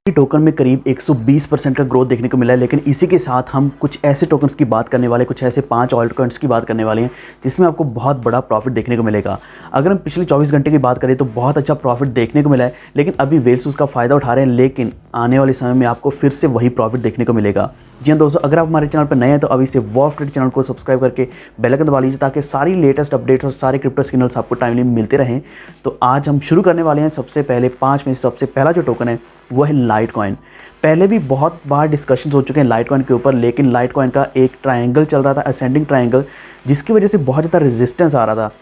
Token में करीब 120% का ग्रोथ देखने को मिला है, लेकिन इसी के साथ हम कुछ ऐसे टोकन्स की बात करने वाले, कुछ ऐसे 5 ऑल्ट कॉइन्स की बात करने वाले हैं जिसमें आपको बहुत बड़ा प्रॉफिट देखने को मिलेगा। अगर हम पिछले 24 घंटे की बात करें तो बहुत अच्छा प्रॉफिट देखने को मिला है, लेकिन अभी वेल्स उसका फ़ायदा उठा रहे हैं, लेकिन आने वाले समय में आपको फिर से वही प्रॉफिट देखने को मिलेगा। जी हाँ दोस्तों, अगर आप हमारे चैनल पर नए हैं तो अभी से वॉल्फ ट्रेड चैनल को सब्सक्राइब करके बेल आइकन दबा लीजिए ताकि सारी लेटेस्ट अपडेट्स और सारे क्रिप्टो सिग्नल्स आपको टाइमली मिलते रहें। तो आज हम शुरू करने वाले हैं। सबसे पहले 5 में से सबसे पहला जो टोकन है वो है लाइट कॉइन। पहले भी बहुत बार डिस्कशन हो चुके हैं लाइट कॉइन के ऊपर, लेकिन लाइट कॉइन का एक ट्रायंगल चल रहा था, असेंडिंग ट्रायंगल, जिसकी वजह से बहुत ज़्यादा रेजिस्टेंस आ रहा था,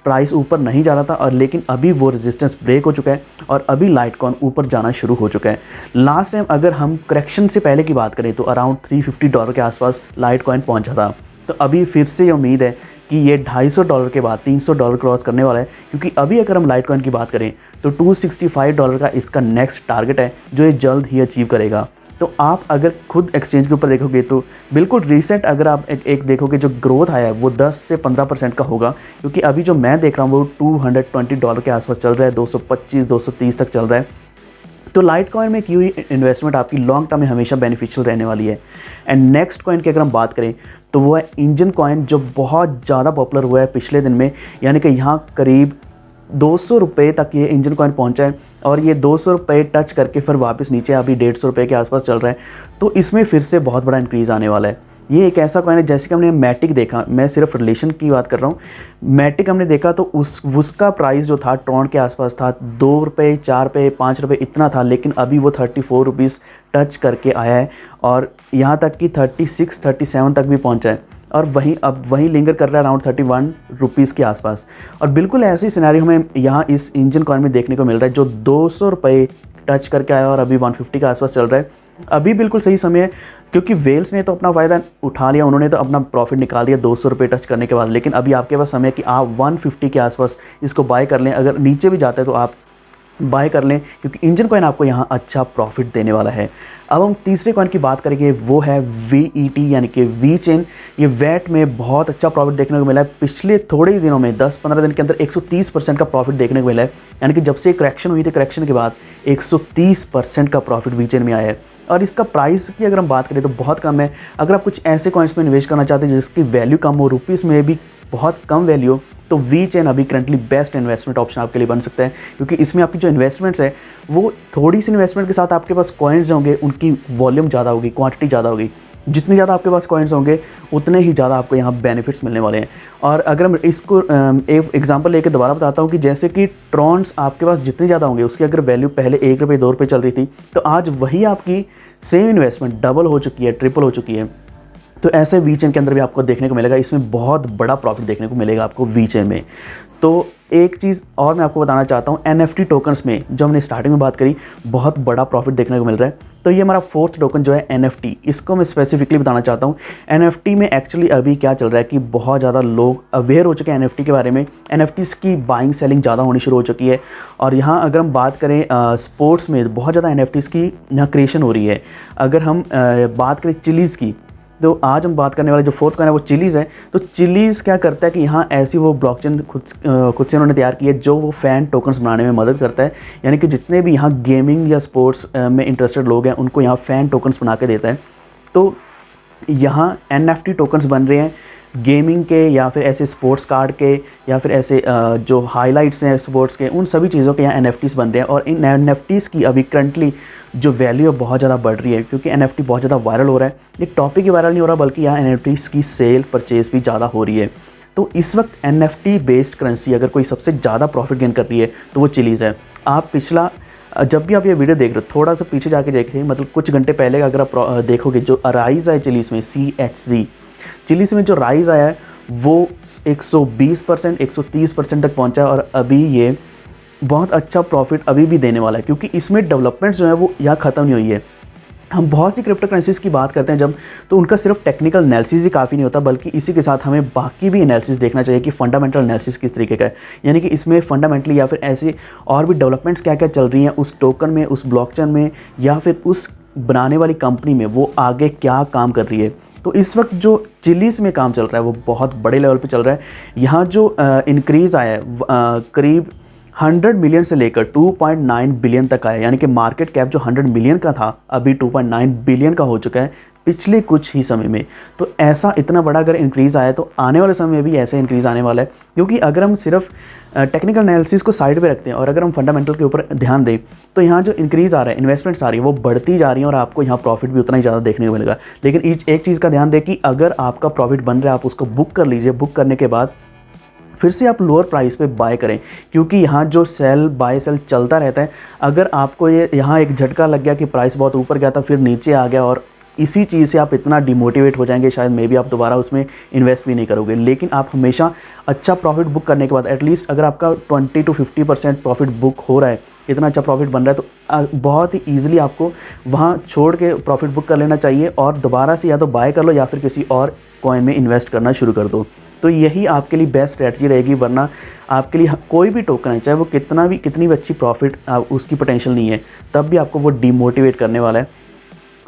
प्राइस ऊपर नहीं जा रहा था, और लेकिन अभी वो रेजिस्टेंस ब्रेक हो चुका है और अभी लाइट कॉइन ऊपर जाना शुरू हो चुका है। लास्ट टाइम अगर हम करेक्शन से पहले की बात करें तो अराउंड $350 के आसपास लाइट कॉइन पहुंचा था। तो अभी फिर से ये उम्मीद है कि ये $250 के बाद $300 क्रॉस करने वाला है, क्योंकि अभी अगर हम लाइट कॉइन की बात करें तो $265 का इसका नेक्स्ट टारगेट है जो ये जल्द ही अचीव करेगा। तो आप अगर खुद एक्सचेंज के ऊपर देखोगे तो बिल्कुल रिसेंट अगर आप एक देखोगे जो ग्रोथ आया है वो 10 से 15% का होगा, क्योंकि अभी जो मैं देख रहा हूँ वो $220 के आसपास चल रहा है, 225-230 तक चल रहा है। तो लाइट कॉइन में की हुई इन्वेस्टमेंट आपकी लॉन्ग टर्म में हमेशा बेनिफिशियल रहने वाली है। एंड नेक्स्ट कॉइन की अगर हम बात करें तो वो है इंजन कॉइन, जो बहुत ज़्यादा पॉपुलर हुआ है पिछले दिन में, यानी कि यहाँ करीब $200 तक ये इंजन कॉइन पहुंचा है और ये $200 टच करके फिर वापस नीचे अभी $150 के आसपास चल रहा है। तो इसमें फिर से बहुत बड़ा इंक्रीज़ आने वाला है। ये एक ऐसा कॉइन है, जैसे कि हमने मैटिक देखा, मैं सिर्फ रिलेशन की बात कर रहा हूँ, मैटिक हमने देखा तो उसका प्राइस जो था ट्रॉन के आसपास था, $2, $4, $5 इतना था, लेकिन अभी वो $34 टच करके आया है और यहाँ तक कि 36-37 तक भी पहुँचा है, और अब वहीं लिंगर कर रहा है अराउंड $31 के आसपास। और बिल्कुल ऐसी सिनेरियो हमें यहाँ इस इंजन कॉइन में देखने को मिल रहा है, जो $200 टच करके आया और अभी 150 के आसपास चल रहा है। अभी बिल्कुल सही समय है, क्योंकि वेल्स ने तो अपना फ़ायदा उठा लिया, उन्होंने तो अपना प्रॉफिट निकाल लिया $200 टच करने के बाद, लेकिन अभी आपके पास समय है कि आप 150 के आसपास इसको बाय कर लें। अगर नीचे भी जाता है तो आप बाय कर लें, क्योंकि इंजन कॉइन आपको यहाँ अच्छा प्रॉफिट देने वाला है। अब हम तीसरे कॉइन की बात करेंगे, वो है VET यानी कि वी चेन। ये वैट में बहुत अच्छा प्रॉफिट देखने को मिला है। पिछले थोड़े ही दिनों में 10-15 दिन के अंदर 130% का प्रॉफिट देखने को मिला है, यानी कि जब से करेक्शन हुई थी, करेक्शन के बाद 130% का प्रॉफिट वी चेन में आया है। और इसका प्राइस की अगर हम बात करें तो बहुत कम है। अगर आप कुछ ऐसे कॉइन्स में निवेश करना चाहते हैं जिसकी वैल्यू कम हो, रुपीज़ में भी बहुत कम वैल्यू हो, तो वी चेन अभी करंटली बेस्ट इन्वेस्टमेंट ऑप्शन आपके लिए बन सकता है, क्योंकि इसमें आपकी जो इन्वेस्टमेंट्स है वो थोड़ी सी इन्वेस्टमेंट के साथ आपके पास कॉइन्स होंगे, उनकी वॉल्यूम ज़्यादा होगी, क्वांटिटी ज़्यादा होगी। जितने ज़्यादा आपके पास कॉइन्स होंगे उतने ही ज़्यादा आपको यहाँ बेनिफिट्स मिलने वाले हैं। और अगर हम इसको एक एग्जांपल लेके दोबारा बताता हूँ कि जैसे कि ट्रॉन्स आपके पास जितने ज़्यादा होंगे उसकी अगर वैल्यू पहले $1 $2 चल रही थी, तो आज वही आपकी सेम इन्वेस्टमेंट डबल हो चुकी है, ट्रिपल हो चुकी है। तो ऐसे वी चेन के अंदर भी आपको देखने को मिलेगा, इसमें बहुत बड़ा प्रॉफिट देखने को मिलेगा आपको वी चेन में। तो एक चीज़ और मैं आपको बताना चाहता हूँ, NFT टोकन्स में जो हमने स्टार्टिंग में बात करी, बहुत बड़ा प्रॉफिट देखने को मिल रहा है। तो ये हमारा फोर्थ टोकन जो है NFT, इसको मैं स्पेसिफिकली बताना चाहता हूँ। NFT में एक्चुअली अभी क्या चल रहा है कि बहुत ज़्यादा लोग अवेयर हो चुके हैं NFT के बारे में। NFTs की बाइंग सेलिंग ज़्यादा होनी शुरू हो चुकी है, और यहाँ अगर हम बात करें स्पोर्ट्स में बहुत ज़्यादा NFTs की यहाँ क्रिएशन हो रही है। अगर हम बात करें चिलीज़ की, तो आज हम बात करने वाले जो फोर्थ कॉइन है वो चिलीज़ है। तो चिलीज़ क्या करता है कि यहाँ ऐसी वो ब्लॉकचेन खुद से उन्होंने तैयार की है जो वो फ़ैन टोकन्स बनाने में मदद करता है, यानी कि जितने भी यहाँ गेमिंग या स्पोर्ट्स में इंटरेस्टेड लोग हैं उनको यहाँ फ़ैन टोकन्स बना के देता है। तो यहाँ NFT टोकन्स बन रहे हैं गेमिंग के, या फिर ऐसे स्पोर्ट्स कार्ड के, या फिर ऐसे जो हाइलाइट्स हैं स्पोर्ट्स के, उन सभी चीज़ों के यहाँ NFTs बन रहे हैं। और इन NFTs की अभी करंटली जो वैल्यू है बहुत ज़्यादा बढ़ रही है, क्योंकि NFT बहुत ज़्यादा वायरल हो रहा है। ये टॉपिक ही वायरल नहीं हो रहा, बल्कि यहाँ NFTs की सेल परचेज भी ज़्यादा हो रही है। तो इस वक्त NFT बेस्ड करेंसी अगर कोई सबसे ज़्यादा प्रॉफिट गेन कर रही है तो वो चिलीज़ है। आप जब भी आप ये वीडियो देख रहे हो थोड़ा सा पीछे जाके देखिए, मतलब कुछ घंटे पहले अगर आप देखोगे जो राइज़ है चिलीज़ में, CHZ चिलीज़ में जो राइज़ आया है वो 120% 130% तक पहुंचा है, और अभी ये बहुत अच्छा प्रॉफिट अभी भी देने वाला है, क्योंकि इसमें डेवलपमेंट्स जो है वो यहाँ ख़त्म नहीं हुई है। हम बहुत सी क्रिप्टो करेंसीज की बात करते हैं जब, तो उनका सिर्फ टेक्निकल एनालिसिस ही काफ़ी नहीं होता, बल्कि इसी के साथ हमें बाकी भी एनालिसिस देखना चाहिए कि फंडामेंटल एनालिसिस किस तरीके का है, यानी कि इसमें फंडामेंटली या फिर ऐसे और भी डेवलपमेंट्स क्या क्या चल रही हैं उस टोकन में, उस ब्लॉकचेन में, या फिर उस बनाने वाली कंपनी में वो आगे क्या काम कर रही है। तो इस वक्त जो चिलीज़ में काम चल रहा है वो बहुत बड़े लेवल पे चल रहा है। यहाँ जो इंक्रीज़ आया है करीब 100 मिलियन से लेकर 2.9 बिलियन तक आया, यानी कि मार्केट कैप जो 100 मिलियन का था अभी 2.9 बिलियन का हो चुका है पिछले कुछ ही समय में। तो ऐसा इतना बड़ा अगर इंक्रीज़ आया तो आने वाले समय में भी ऐसे इंक्रीज़ आने वाला है। क्योंकि अगर हम सिर्फ टेक्निकल एनालिसिस को साइड पे रखते हैं और अगर हम फंडामेंटल के ऊपर ध्यान दें तो यहाँ जो इंक्रीज़ आ रहा है, इन्वेस्टमेंट्स आ रही है, वो बढ़ती जा रही है और आपको यहाँ प्रॉफिट भी उतना ही ज़्यादा देखने को मिलेगा। लेकिन एक चीज़ का ध्यान दें कि अगर आपका प्रॉफिट बन रहा है आप उसको बुक कर लीजिए, बुक करने के बाद फिर से आप लोअर प्राइस पे बाय करें, क्योंकि यहाँ जो सेल बाय सेल चलता रहता है। अगर आपको ये यहाँ एक झटका लग गया कि प्राइस बहुत ऊपर गया था फिर नीचे आ गया और इसी चीज़ से आप इतना डिमोटिवेट हो जाएंगे, शायद मे भी आप दोबारा उसमें इन्वेस्ट भी नहीं करोगे। लेकिन आप हमेशा अच्छा प्रॉफिट बुक करने के बाद एटलीस्ट अगर आपका 20 to 50% प्रॉफिट बुक हो रहा है, इतना अच्छा प्रॉफिट बन रहा है, तो बहुत ही ईजिली आपको वहाँ छोड़ के प्रॉफिट बुक कर लेना चाहिए और दोबारा से या तो बाय कर लो या फिर किसी और कॉइन में इन्वेस्ट करना शुरू कर दो। तो यही आपके लिए बेस्ट स्ट्रैटेजी रहेगी, वरना आपके लिए कोई भी टोकन है चाहे वो कितनी भी अच्छी प्रॉफिट उसकी पोटेंशियल नहीं है, तब भी आपको वो डिमोटिवेट करने वाला है।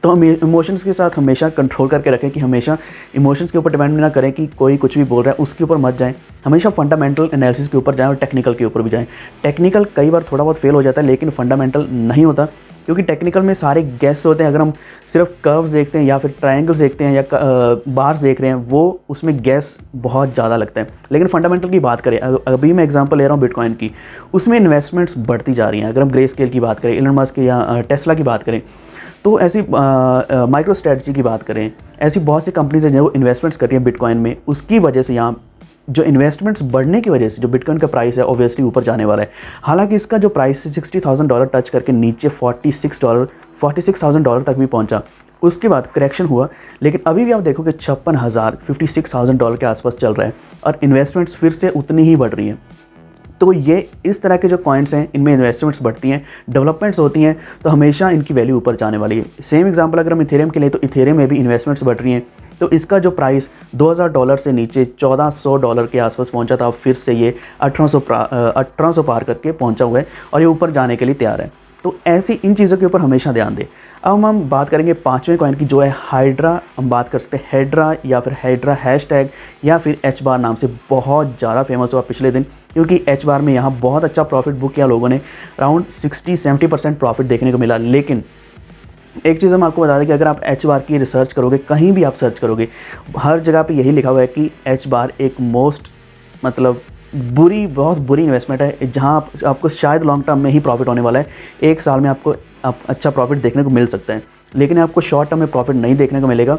तो हम इमोशंस के साथ हमेशा कंट्रोल करके रखें कि हमेशा इमोशंस के ऊपर डिपेंड ना करें कि कोई कुछ भी बोल रहा है उसके ऊपर मत जाएं, हमेशा फंडामेंटल एनालिसिस के ऊपर जाएं और टेक्निकल के ऊपर भी जाएं। टेक्निकल कई बार थोड़ा बहुत फेल हो जाता है लेकिन फंडामेंटल नहीं होता, क्योंकि टेक्निकल में सारे गैस होते हैं। अगर हम सिर्फ कर्व्स देखते हैं या फिर ट्रायंगल्स देखते हैं या बार्स देख रहे हैं, वो उसमें गैस बहुत ज़्यादा लगता है। लेकिन फंडामेंटल की बात करें, अभी मैं एग्जांपल ले रहा हूँ बिटकॉइन की, उसमें इन्वेस्टमेंट्स बढ़ती जा रही हैं। अगर हम ग्रे स्केल की बात करें, एलन मस्क की या टेस्ला की बात करें, तो ऐसी माइक्रो स्ट्रेटजी की बात करें, ऐसी बहुत सी कंपनीज हैं जो इन्वेस्टमेंट्स कर रही हैं बिटकॉइन में। उसकी वजह से यहाँ जो इन्वेस्टमेंट्स बढ़ने की वजह से जो बिटकॉइन का प्राइस है ऑब्वियसली ऊपर जाने वाला है। हालांकि इसका जो प्राइस है $60,000 टच करके नीचे $46,000 तक भी पहुंचा, उसके बाद करेक्शन हुआ, लेकिन अभी भी आप देखोगे 56,000 के आसपास चल रहा है और इन्वेस्टमेंट्स फिर से उतनी ही बढ़ रही हैं। तो ये इस तरह के जो कॉइन्स हैं इनमें इन्वेस्टमेंट्स बढ़ती हैं, डेवलपमेंट्स होती हैं, तो हमेशा इनकी वैल्यू ऊपर जाने वाली है। सेम एग्जांपल अगर हम इथेरियम के लिए, तो इथेरियम में भी इन्वेस्टमेंट्स बढ़ रही हैं। तो इसका जो प्राइस $2,000 से नीचे $1,400 के आसपास पहुंचा था, फिर से ये 1800 पार करके पहुंचा हुआ है और ये ऊपर जाने के लिए तैयार है। तो ऐसी इन चीज़ों के ऊपर हमेशा ध्यान दें। अब हम बात करेंगे पाँचवें कॉइन की, जो है हाइड्रा। हम बात कर सकते हैं हेड्रा या फिर हाइड्रा हैशटैग या फिर एच बार नाम से बहुत ज़्यादा फेमस हुआ पिछले दिन, क्योंकि एच बार में यहाँ बहुत अच्छा प्रॉफिट बुक किया लोगों ने, अराउंड 60-70% प्रॉफिट देखने को मिला। लेकिन एक चीज़ हम आपको बता दें कि अगर आप एच बार की रिसर्च करोगे, कहीं भी आप सर्च करोगे, हर जगह पे यही लिखा हुआ है कि एच बार एक बहुत बुरी इन्वेस्टमेंट है, जहां आपको शायद लॉन्ग टर्म में ही प्रॉफिट होने वाला है। एक साल में आपको अच्छा प्रॉफिट देखने को मिल सकता है, लेकिन आपको शॉर्ट टर्म में प्रॉफिट नहीं देखने को मिलेगा।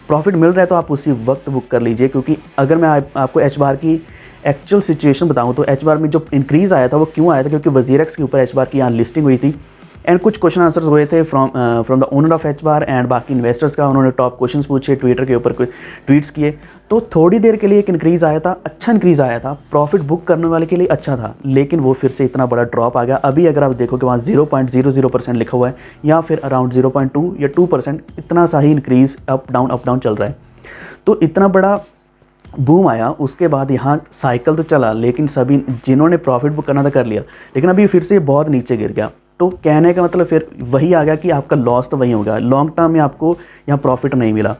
प्रॉफिट मिल रहा है तो आप उसी वक्त बुक कर लीजिए, क्योंकि अगर मैं आपको एच बार की एक्चुअल सिचुएशन बताऊं तो एच बार में जो इंक्रीज़ आया था वो क्यों आया था, क्योंकि वजीरेक्स के ऊपर एच बार की यहाँ लिस्टिंग हुई थी एंड कुछ क्वेश्चन आंसर्स हुए थे from the owner of H bar and बाकी इन्वेस्टर्स का उन्होंने टॉप क्वेश्चंस पूछे, ट्विटर के ऊपर ट्वीट्स किए। तो थोड़ी देर के लिए एक इंक्रीज़ आया था, अच्छा इंक्रीज़ आया था, प्रॉफिट बुक करने वाले के लिए अच्छा था, लेकिन वो फिर से इतना बड़ा ड्रॉप आ गया। अभी अगर आप देखो कि वहाँ 0.00% लिखा हुआ है या फिर अराउंड 0.2 या 2%, इतना सा ही इंक्रीज़ अप डाउन चल रहा है। तो इतना बड़ा बूम आया, उसके बाद यहाँ साइकिल तो चला, लेकिन सभी जिन्होंने प्रॉफिट बुक करना था कर लिया, लेकिन अभी फिर से बहुत नीचे गिर गया। तो कहने का मतलब फिर वही आ गया कि आपका लॉस तो वही हो गया, लॉन्ग टर्म में आपको यहाँ प्रॉफिट नहीं मिला,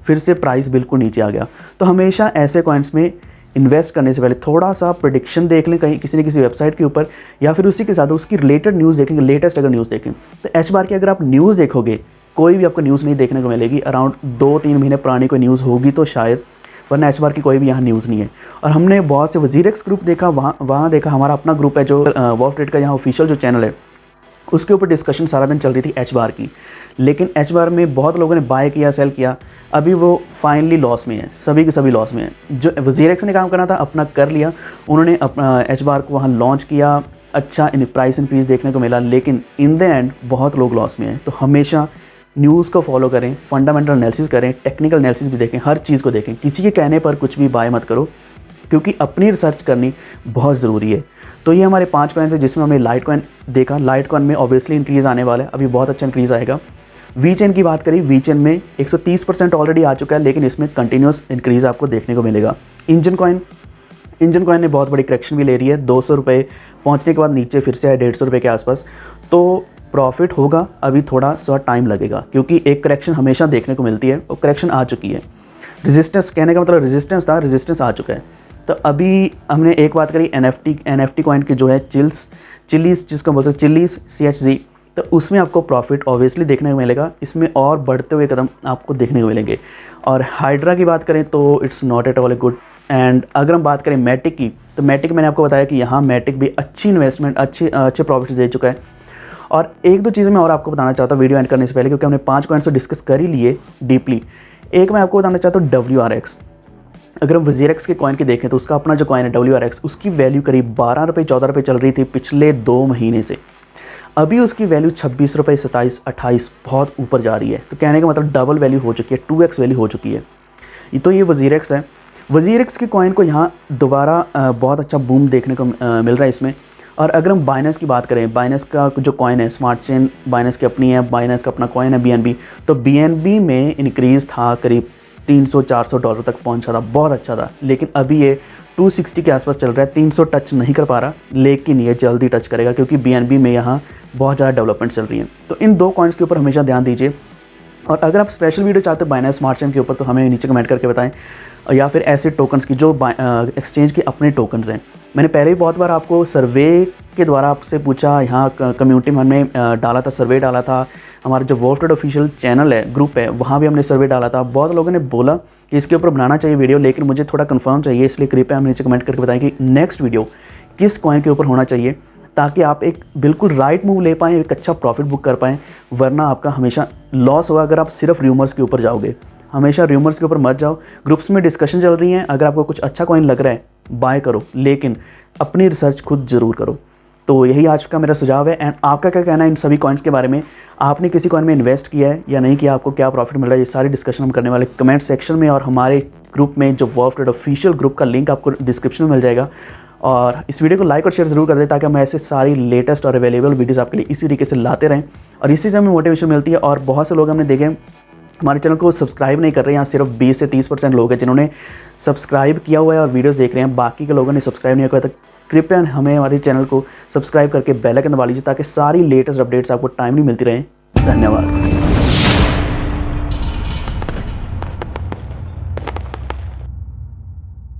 फिर से प्राइस बिल्कुल नीचे आ गया। तो हमेशा ऐसे कॉइन्स में इन्वेस्ट करने से पहले थोड़ा सा प्रेडिक्शन देख लें कहीं किसी न किसी वेबसाइट के ऊपर, या फिर उसी के साथ उसकी रिलेटेड न्यूज़ देखेंगे, लेटेस्ट अगर न्यूज़ देखें। तो एच बार की अगर आप न्यूज़ देखोगे, कोई भी आपको न्यूज़ नहीं देखने को मिलेगी, अराउंड 2-3 महीने पुरानी कोई न्यूज़ होगी तो शायद, वरना एच बार की कोई भी यहाँ न्यूज़ नहीं है। और हमने बहुत से वजीरेक्स ग्रुप देखा, वहाँ देखा, हमारा अपना ग्रुप है जो वॉफ ट्रेड का यहाँ ऑफिशियल जो चैनल है, उसके ऊपर डिस्कशन सारा दिन चल रही थी एच बार की। लेकिन एच बार में बहुत लोगों ने बाय किया, सेल किया, अभी वो फाइनली लॉस में है, सभी के सभी लॉस में है। जो वजीरेक्स ने काम करना था अपना कर लिया, उन्होंने अपना एच बार को वहाँ लॉन्च किया, अच्छा प्राइस इंक्रीज़ देखने को मिला, लेकिन इन द एंड बहुत लोग लॉस में हैं। तो हमेशा न्यूज़ को फॉलो करें, फंडामेंटल एनालिसिस करें, टेक्निकल एनालिसिस भी देखें, हर चीज़ को देखें। किसी के कहने पर कुछ भी बाय मत करो, क्योंकि अपनी रिसर्च करनी बहुत ज़रूरी है। तो ये हमारे 5 कॉइन थे जिसमें हमने लाइट कॉइन देखा। लाइट कॉइन में ऑब्वियसली इंक्रीज़ आने वाला है, अभी बहुत अच्छा इंक्रीज़ आएगा। वी चेन की बात करें, वी चेन में 130% ऑलरेडी आ चुका है, लेकिन इसमें कंटिन्यूस इंक्रीज़ आपको देखने को मिलेगा। इंजन कॉइन ने बहुत बड़ी करेक्शन भी ले रही है, $200 पहुँचने के बाद नीचे फिर से है $150 के आसपास। तो प्रॉफिट होगा, अभी थोड़ा सा टाइम लगेगा, क्योंकि एक करेक्शन हमेशा देखने को मिलती है और करेक्शन आ चुकी है। रेजिस्टेंस, कहने का मतलब रेजिस्टेंस था, रेजिस्टेंस आ चुका है। तो अभी हमने एक बात करी NFT कॉइन की जो है चिलीज़ जिसको बोल सकते चिलीज़ CHZ, तो उसमें आपको प्रॉफिट ऑब्वियसली देखने को मिलेगा, इसमें और बढ़ते हुए कदम आपको देखने को मिलेंगे। और हाइड्रा की बात करें तो it's not at all good. And अगर हम बात करें मैटिक की, तो मैटिक मैंने आपको बताया कि यहाँ मैटिक भी अच्छी इन्वेस्टमेंट अच्छे प्रॉफिट्स दे चुका है। और एक दो चीज़ें मैं और आपको बताना चाहता हूँ वीडियो एंड करने से पहले, क्योंकि हमने 5 कॉइन्स तो डिस्कस कर ही लिए डीपली। एक मैं आपको बताना चाहता हूँ WRX। अगर हम WZRX के कॉइन की देखें तो उसका अपना जो कॉइन है WRX, उसकी वैल्यू करीब 12 रुपये 14 रुपये चल रही थी पिछले 2 महीने से। अभी उसकी वैल्यू 26 रुपये 27 28 बहुत ऊपर जा रही है। तो कहने का मतलब डबल वैल्यू हो चुकी है, 2x वैल्यू हो चुकी है। तो ये WZRX है। WZRX के कॉइन को यहाँ दोबारा बहुत अच्छा बूम देखने को मिल रहा है इसमें। और अगर हम बाइनेंस की बात करें, बाइनेंस का जो कॉइन है स्मार्ट चेन, बाइनेंस की अपनी है, बाइनेंस का अपना कॉइन है BNB। तो BNB में इंक्रीज़ था, करीब $300-400 तक पहुंचा था, बहुत अच्छा था। लेकिन अभी ये 260 के आसपास चल रहा है, 300 टच नहीं कर पा रहा, लेकिन ये जल्दी टच करेगा क्योंकि BNB में यहाँ बहुत ज़्यादा डेवलपमेंट चल रही है। तो इन 2 कॉइन्स के ऊपर हमेशा ध्यान दीजिए। और अगर आप स्पेशल वीडियो चाहते हो बाइनेंस स्मार्ट चेन के ऊपर तो हमें नीचे कमेंट करके बताएं, या फिर ऐसे टोकन्स की जो एक्सचेंज के अपने टोकन्स हैं। मैंने पहले भी बहुत बार आपको सर्वे के द्वारा आपसे पूछा, यहाँ कम्युनिटी में हमने डाला था, सर्वे डाला था। हमारा जो वॉल्फ ट्रेड ऑफिशियल चैनल है, ग्रुप है, वहाँ भी हमने सर्वे डाला था। बहुत लोगों ने बोला कि इसके ऊपर बनाना चाहिए वीडियो, लेकिन मुझे थोड़ा कंफर्म चाहिए, इसलिए कृपया हमें नीचे कमेंट करके बताएं कि नेक्स्ट वीडियो किस कॉइन के ऊपर होना चाहिए, ताकि आप एक बिल्कुल राइट मूव ले पाएँ, एक अच्छा प्रॉफिट बुक कर पाएँ। वरना आपका हमेशा लॉस होगा अगर आप सिर्फ र्यूमर्स के ऊपर जाओगे। हमेशा र्यूमर्स के ऊपर मत जाओ। ग्रुप्स में डिस्कशन चल रही हैं, अगर आपको कुछ अच्छा कॉइन लग रहा है बाय करो, लेकिन अपनी रिसर्च खुद ज़रूर करो। तो यही आज का मेरा सुझाव है। एंड आपका क्या कहना है इन सभी कॉइन्स के बारे में? आपने किसी कॉइन में इन्वेस्ट किया है या नहीं किया, आपको क्या प्रॉफिट मिल रहा है, ये सारी डिस्कशन हम करने वाले कमेंट सेक्शन में। और हमारे ग्रुप में जो वॉल्फ ट्रेड ऑफिशियल ग्रुप का लिंक आपको डिस्क्रिप्शन में मिल जाएगा। और इस वीडियो को लाइक और शेयर ज़रूर कर दें, ताकि हम ऐसे सारी लेटेस्ट और अवेलेबल वीडियोस आपके लिए इसी तरीके से लाते रहें। और इसी से हमें मोटिवेशन मिलती है। और बहुत से लोग हमने देखे हमारे चैनल को सब्सक्राइब नहीं कर रहे हैं, यहाँ सिर्फ 20 से 30% लोग हैं जिन्होंने सब्सक्राइब किया हुआ है और वीडियोस देख रहे हैं। बाकी के लोगों ने सब्सक्राइब नहीं किया, तो कृपया हमें हमारे चैनल को सब्सक्राइब करके बेल आइकन दबा लीजिए, ताकि सारी लेटेस्ट अपडेट्स आपको टाइमली मिलती रहें। धन्यवाद।